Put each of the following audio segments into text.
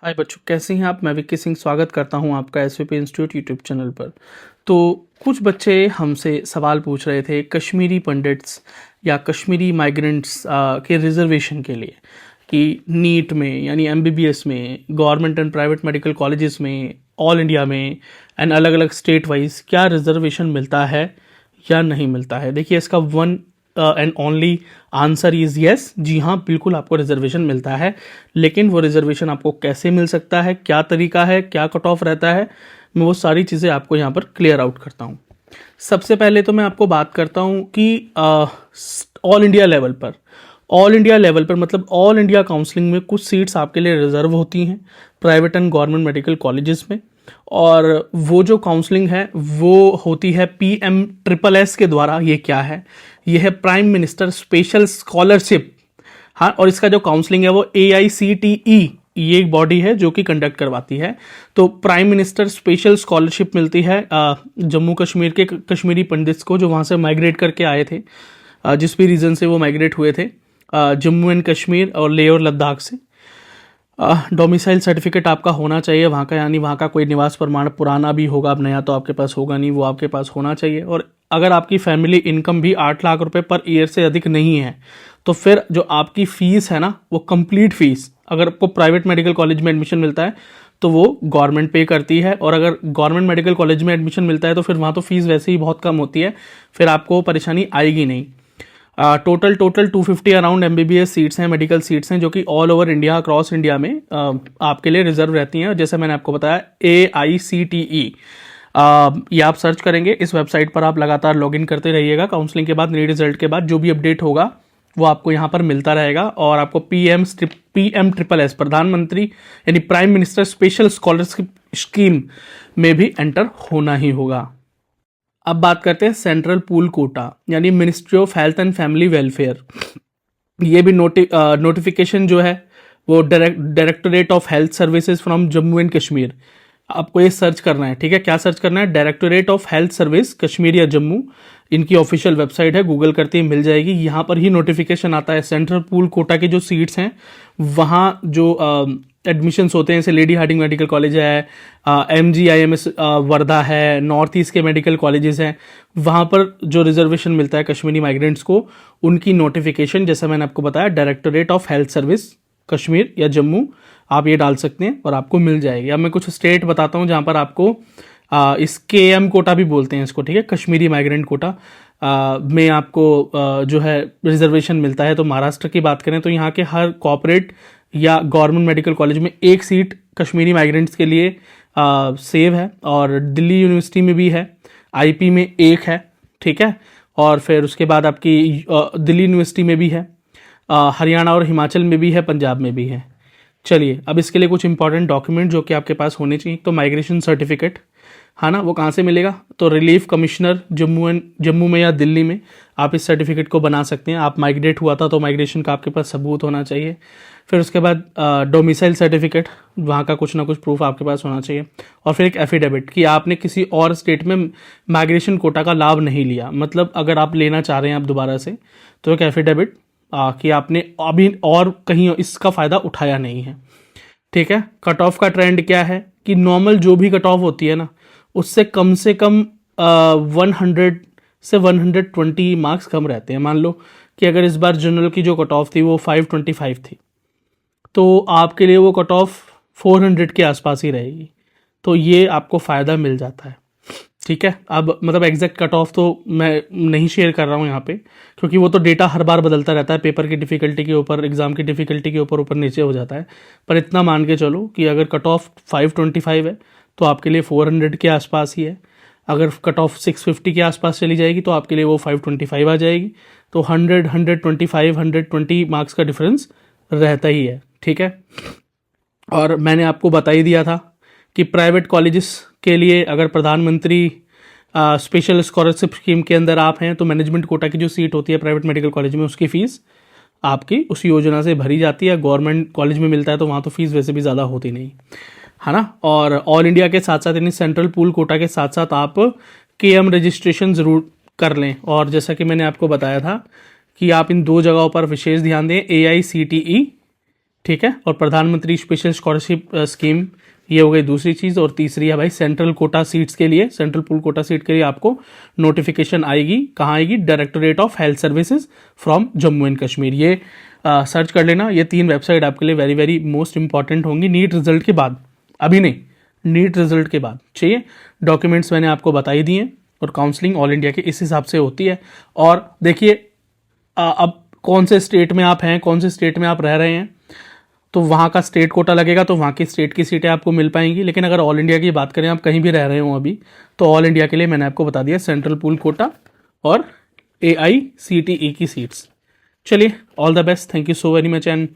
हाय बच्चों, कैसे हैं आप। मैं विक्की सिंह स्वागत करता हूं आपका एसवीपी इंस्टीट्यूट यूट्यूब चैनल पर। तो कुछ बच्चे हमसे सवाल पूछ रहे थे कश्मीरी पंडिट्स या कश्मीरी माइग्रेंट्स के रिजर्वेशन के लिए कि नीट में यानी एमबीबीएस में, government and private medical colleges में, ऑल इंडिया में एंड अलग अलग स्टेट वाइज क्या रिजर्वेशन मिलता है या नहीं मिलता है। देखिए, इसका one and only answer is yes. जी हाँ, बिल्कुल आपको रिजर्वेशन मिलता है। लेकिन वो रिजर्वेशन आपको कैसे मिल सकता है, क्या तरीका है, क्या कट ऑफ रहता है, मैं वो सारी चीज़ें आपको यहाँ पर क्लियर आउट करता हूँ। सबसे पहले तो मैं आपको बात करता हूँ कि ऑल इंडिया लेवल पर, मतलब ऑल इंडिया काउंसलिंग में कुछ सीट्स आपके लिए रिजर्व होती हैं private and government medical colleges में। और वो जो काउंसलिंग है वो होती है PMSSS के द्वारा। ये क्या है? ये है प्राइम मिनिस्टर स्पेशल स्कॉलरशिप। हाँ, और इसका जो काउंसलिंग है वो AICTE, ये एक बॉडी है जो कि कंडक्ट करवाती है। तो प्राइम मिनिस्टर स्पेशल स्कॉलरशिप मिलती है जम्मू कश्मीर के कश्मीरी पंडित्स को जो वहाँ से माइग्रेट करके आए थे, जिस भी रीज़न से वो माइग्रेट हुए थे, जम्मू एंड कश्मीर और लेह और लद्दाख से। डोमिसाइल सर्टिफिकेट आपका होना चाहिए वहाँ का, यानी वहाँ का कोई निवास प्रमाण पुराना भी होगा, अब नया तो आपके पास होगा नहीं, वो आपके पास होना चाहिए। और अगर आपकी फैमिली इनकम भी 8 लाख रुपए पर ईयर से अधिक नहीं है तो फिर जो आपकी फ़ीस है ना, वो कंप्लीट फ़ीस, अगर आपको प्राइवेट मेडिकल कॉलेज में एडमिशन मिलता है तो वो गवर्नमेंट पे करती है, और अगर गवर्नमेंट मेडिकल कॉलेज में एडमिशन मिलता है तो फिर वहाँ तो फीस वैसे ही बहुत कम होती है, फिर आपको परेशानी आएगी नहीं। टोटल 250 अराउंड MBBS सीट्स हैं, मेडिकल सीट्स हैं, जो कि all over India, across India में आपके लिए रिजर्व रहती हैं। जैसे मैंने आपको बताया AICTE, ये आप सर्च करेंगे इस वेबसाइट पर, आप लगातार लॉगिन करते रहिएगा। काउंसलिंग के बाद, नई रिजल्ट के बाद जो भी अपडेट होगा वो आपको यहाँ पर मिलता रहेगा। और आपको PMSSS, प्रधानमंत्री यानी prime minister special scholarship scheme में भी एंटर होना ही होगा। अब बात करते हैं सेंट्रल पूल कोटा यानी ministry of health and family welfare. ये भी नोटिफिकेशन जो है वो directorate of health services from Jammu and Kashmir, आपको ये सर्च करना है। ठीक है, क्या सर्च करना है? Directorate of health service Kashmir या जम्मू, इनकी ऑफिशियल वेबसाइट है, गूगल करते ही मिल जाएगी। यहाँ पर ही नोटिफिकेशन आता है। सेंट्रल पूल कोटा की जो सीट्स हैं वहाँ जो एडमिशन्स होते हैं, जैसे लेडी हार्डिंग मेडिकल कॉलेज है, MGIMS वर्धा है, नॉर्थ ईस्ट के मेडिकल कॉलेजेस हैं, वहाँ पर जो रिजर्वेशन मिलता है कश्मीरी माइग्रेंट्स को, उनकी नोटिफिकेशन जैसा मैंने आपको बताया, directorate of health service Kashmir या जम्मू, आप ये डाल सकते हैं और आपको मिल जाएगी। अब मैं कुछ स्टेट बताता हूँ जहाँ पर आपको इस KM कोटा भी बोलते हैं इसको, ठीक है, कश्मीरी माइग्रेंट कोटा में आपको जो है रिजर्वेशन मिलता है। तो महाराष्ट्र की बात करें तो यहाँ के हर कॉर्पोरेट या गवर्नमेंट मेडिकल कॉलेज में एक सीट कश्मीरी माइग्रेंट्स के लिए सेव है, और दिल्ली यूनिवर्सिटी में भी है, IP में एक है, ठीक है, और फिर उसके बाद आपकी दिल्ली यूनिवर्सिटी में भी है, हरियाणा और हिमाचल में भी है, पंजाब में भी है। चलिए, अब इसके लिए कुछ इंपॉर्टेंट डॉक्यूमेंट जो कि आपके पास होने चाहिए। तो माइग्रेशन सर्टिफिकेट, हाँ ना, वो कहाँ से मिलेगा? तो रिलीफ कमिश्नर जम्मू में या दिल्ली में आप इस सर्टिफिकेट को बना सकते हैं। आप माइग्रेट हुआ था तो माइग्रेशन का आपके पास सबूत होना चाहिए। फिर उसके बाद डोमिसाइल सर्टिफिकेट, वहाँ का कुछ ना कुछ प्रूफ आपके पास होना चाहिए। और फिर एक एफिडेविट कि आपने किसी और स्टेट में माइग्रेशन कोटा का लाभ नहीं लिया, मतलब अगर आप लेना चाह रहे हैं आप दोबारा से, तो एक एफिडेविट कि आपने अभी और कहीं इसका फ़ायदा उठाया नहीं है। ठीक है, कट ऑफ का ट्रेंड क्या है कि नॉर्मल जो भी कट ऑफ होती है ना, उससे कम 100 से 120 मार्क्स कम रहते हैं। मान लो कि अगर इस बार जनरल की जो कट ऑफ थी वो 525 थी, तो आपके लिए वो कट ऑफ 400 के आसपास ही रहेगी, तो ये आपको फ़ायदा मिल जाता है। ठीक है, अब मतलब एग्जैक्ट कट ऑफ तो मैं नहीं शेयर कर रहा हूँ यहाँ पे, क्योंकि वो तो डेटा हर बार बदलता रहता है, पेपर की डिफ़िकल्टी के ऊपर, एग्ज़ाम की डिफ़िकल्टी के ऊपर ऊपर नीचे हो जाता है। पर इतना मान के चलो कि अगर कट ऑफ 525 है तो आपके लिए 400 के आसपास ही है। अगर कट ऑफ 650 के आसपास चली जाएगी तो आपके लिए वो 525 आ जाएगी। तो 100, 125, 120 मार्क्स का डिफरेंस रहता ही है। ठीक है, और मैंने आपको बता ही दिया था कि प्राइवेट कॉलेजेस के लिए अगर प्रधानमंत्री स्पेशल स्कॉलरशिप स्कीम के अंदर आप हैं तो मैनेजमेंट कोटा की जो सीट होती है प्राइवेट मेडिकल कॉलेज में, उसकी फ़ीस आपकी उस योजना से भरी जाती है। गवर्नमेंट कॉलेज में मिलता है तो वहाँ तो फीस वैसे भी ज़्यादा होती नहीं है ना। और ऑल इंडिया के साथ साथ यानी सेंट्रल पूल कोटा के साथ साथ आप KM रजिस्ट्रेशन ज़रूर कर लें। और जैसा कि मैंने आपको बताया था कि आप इन 2 जगहों पर विशेष ध्यान दें, AICTE ठीक है। और प्रधानमंत्री स्पेशल स्कॉलरशिप स्कीम, ये हो गई दूसरी चीज़। और तीसरी है भाई सेंट्रल कोटा सीट्स के लिए, सेंट्रल पूल कोटा सीट के लिए आपको नोटिफिकेशन आएगी। कहाँ आएगी? Directorate of health services from Jammu and Kashmir. ये सर्च कर लेना। ये 3 वेबसाइट आपके लिए वेरी वेरी मोस्ट इंपॉर्टेंट होंगी नीट रिजल्ट के बाद। अभी नहीं, नीट रिजल्ट के बाद चाहिए। डॉक्यूमेंट्स मैंने आपको बता ही दिए और काउंसलिंग ऑल इंडिया के इस हिसाब से होती है। और देखिए अब कौन से स्टेट में आप हैं, कौन से स्टेट में आप रह रहे हैं, तो वहाँ का स्टेट कोटा लगेगा तो वहाँ की स्टेट की सीटें आपको मिल पाएंगी। लेकिन अगर ऑल इंडिया की बात करें, आप कहीं भी रह रहे हो अभी, तो ऑल इंडिया के लिए मैंने आपको बता दिया सेंट्रल पूल कोटा और AICTE की सीट्स। चलिए, all the best, thank you so very much. And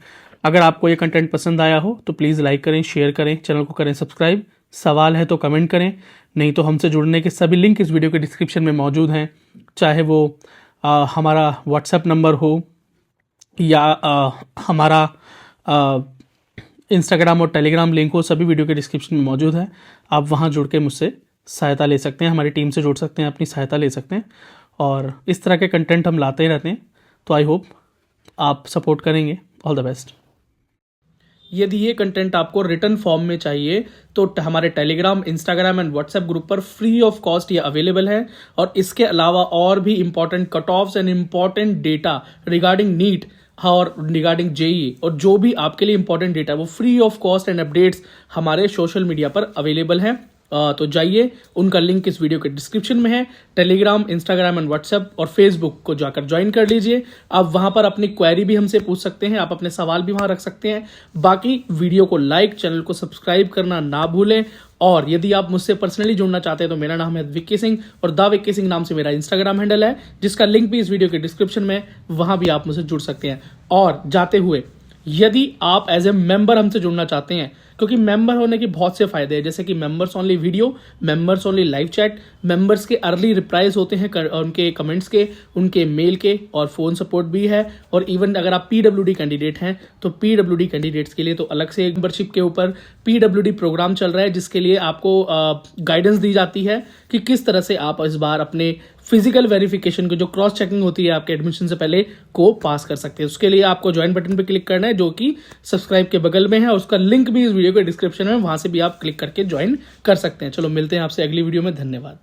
अगर आपको ये कंटेंट पसंद आया हो तो प्लीज़ लाइक करें, शेयर करें, चैनल को करें सब्सक्राइब। सवाल है तो कमेंट करें, नहीं तो हमसे जुड़ने के सभी लिंक इस वीडियो के डिस्क्रिप्शन में मौजूद हैं। चाहे वो हमारा व्हाट्सएप नंबर हो या हमारा इंस्टाग्राम और टेलीग्राम लिंक हो, सभी वीडियो के डिस्क्रिप्शन में मौजूद है। आप वहाँ जुड़ के मुझसे सहायता ले सकते हैं, हमारी टीम से जुड़ सकते हैं, अपनी सहायता ले सकते हैं। और इस तरह के कंटेंट हम लाते ही रहते हैं, तो आई होप आप सपोर्ट करेंगे। All the best. यदि ये कंटेंट आपको रिटर्न फॉर्म में चाहिए तो हमारे Telegram, Instagram and WhatsApp group पर फ्री ऑफ कॉस्ट ये अवेलेबल है। और इसके अलावा और भी important cut offs and important data regarding NEET और रिगार्डिंग जेई और जो भी आपके लिए इंपॉर्टेंट डेटा वो free of cost and updates हमारे सोशल मीडिया पर अवेलेबल हैं। तो जाइए, उनका लिंक इस वीडियो के डिस्क्रिप्शन में है। टेलीग्राम, इंस्टाग्राम एंड व्हाट्सएप और फेसबुक को जाकर ज्वाइन कर लीजिए। आप वहां पर अपनी क्वेरी भी हमसे पूछ सकते हैं, आप अपने सवाल भी वहां रख सकते हैं। बाकी वीडियो को लाइक, चैनल को सब्सक्राइब करना ना भूलें। और यदि आप मुझसे पर्सनली जुड़ना चाहते हैं तो मेरा नाम है विक्की सिंह और द विक्की सिंह नाम से मेरा इंस्टाग्राम हैंडल है, जिसका लिंक भी इस वीडियो के डिस्क्रिप्शन में, वहां भी आप मुझसे जुड़ सकते हैं। और जाते हुए, यदि आप एज ए मेंबर हमसे जुड़ना चाहते हैं, क्योंकि मेंबर होने के बहुत से फायदे हैं, जैसे कि members only video, members only live chat, members के अर्ली रिप्लाईज होते हैं उनके कमेंट्स के, उनके मेल के, और फोन सपोर्ट भी है। और इवन अगर आप PWD कैंडिडेट हैं तो PWD कैंडिडेट्स के लिए तो अलग से मेंबरशिप के ऊपर PWD प्रोग्राम चल रहा है, जिसके लिए आपको गाइडेंस दी जाती है कि किस तरह से आप इस बार अपने फिजिकल वेरिफिकेशन को, जो क्रॉस चेकिंग होती है आपके एडमिशन से पहले, को पास कर सकते हैं। उसके लिए आपको ज्वाइन बटन पर क्लिक करना है, जो कि सब्सक्राइब के बगल में है। उसका लिंक भी इस वीडियो के डिस्क्रिप्शन में, वहां से भी आप क्लिक करके ज्वाइन कर सकते हैं। चलो, मिलते हैं आपसे अगली वीडियो में। धन्यवाद।